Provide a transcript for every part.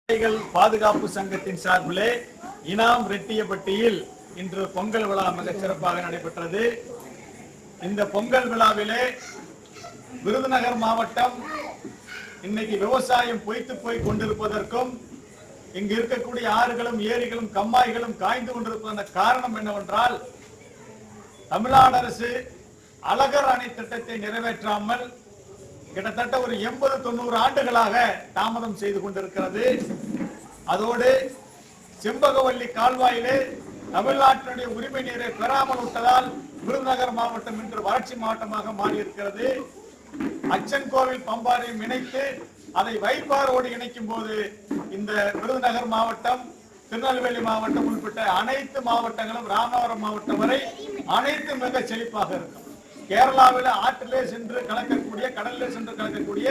விவசாயிகள் பாதுகாப்பு சங்கத்தின் சார்பிலே இனாம் ரெட்டியப்பட்டியில் இன்று பொங்கல் விழா மிக சிறப்பாக நடைபெற்றது. இந்த பொங்கல் விழாவிலே விருதுநகர் மாவட்டம் இன்னைக்கு விவசாயம் பொய்த்து போய் கொண்டிருப்பதற்கும் இங்கு இருக்கக்கூடிய ஆறுகளும் ஏரிகளும் கம்மாய்களும் காய்ந்து கொண்டிருப்பதன் காரணம் என்னவென்றால், தமிழ்நாடு அரசு அழகர் அணை திட்டத்தை நிறைவேற்றாமல் கிட்டத்தட்ட ஒரு 80-90 ஆண்டுகளாக தாமதம் செய்து கொண்டிருக்கிறது. அதோடு செம்பகவல்லி கால்வாயிலே தமிழ்நாட்டினுடைய உரிமை நீரை பெறாமல் விட்டதால் விருதுநகர் மாவட்டம் இன்று வறட்சி மாவட்டமாக மாறியிருக்கிறது. அச்சன்கோவில் பம்பாரையும் இணைத்து அதை வைப்பாரோடு இணைக்கும் போது இந்த விருதுநகர் மாவட்டம், திருநெல்வேலி மாவட்டம் உட்பட்ட அனைத்து மாவட்டங்களும் ராமநாதபுரம் மாவட்டம் வரை அனைத்து மிக செழிப்பாக இருக்கும். கேரளாவில் ஆற்றிலே சென்று கலக்கக்கூடிய, கடலில் சென்று கலக்கக்கூடிய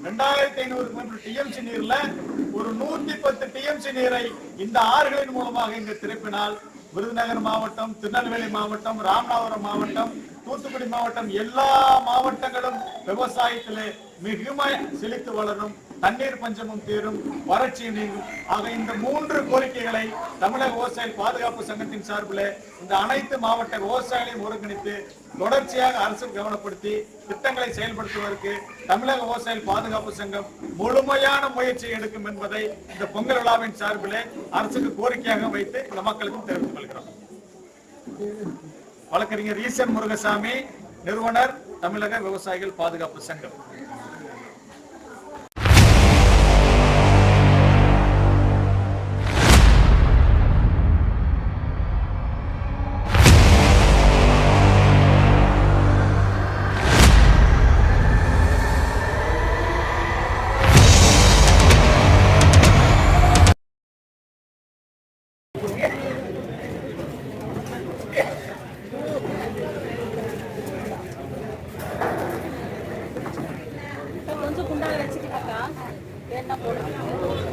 2500 டிஎம்சி நீர்ல ஒரு 110 டிஎம்சி நீரை இந்த ஆறுகளின் மூலமாக இங்கு திருப்பினால் விருதுநகர் மாவட்டம், திருநெல்வேலி மாவட்டம், ராமநாதபுரம் மாவட்டம், தூத்துக்குடி மாவட்டம் எல்லா மாவட்டங்களும் விவசாயத்திலே மிகுமை செழித்து வளரும், தண்ணீர் பஞ்சமும் தீரும், வறட்சி நீங்கும். ஆக இந்த 3 கோரிக்கைகளை தமிழக விவசாயிகள் பாதுகாப்பு சங்கத்தின் சார்பில் இந்த அனைத்து மாவட்ட விவசாயிகளையும் ஒருங்கிணைத்து தொடர்ச்சியாக அரசு கவனப்படுத்தி திட்டங்களை செயல்படுத்துவதற்கு தமிழக விவசாயிகள் பாதுகாப்பு சங்கம் முழுமையான முயற்சி எடுக்கும் என்பதை இந்த பொங்கல் விழாவின் சார்பில் அரசுக்கு கோரிக்கையாக வைத்து இந்த மக்களுக்கும் தெரிவித்துக் கொள்கிறோம். வழக்கறிஞர் ஈசன் முருகசாமி, நிறுவனர், தமிழக விவசாயிகள் பாதுகாப்பு சங்கம். கொஞ்சம் குண்டாக வச்சுக்கிட்டாக்கா என்ன போடுங்க.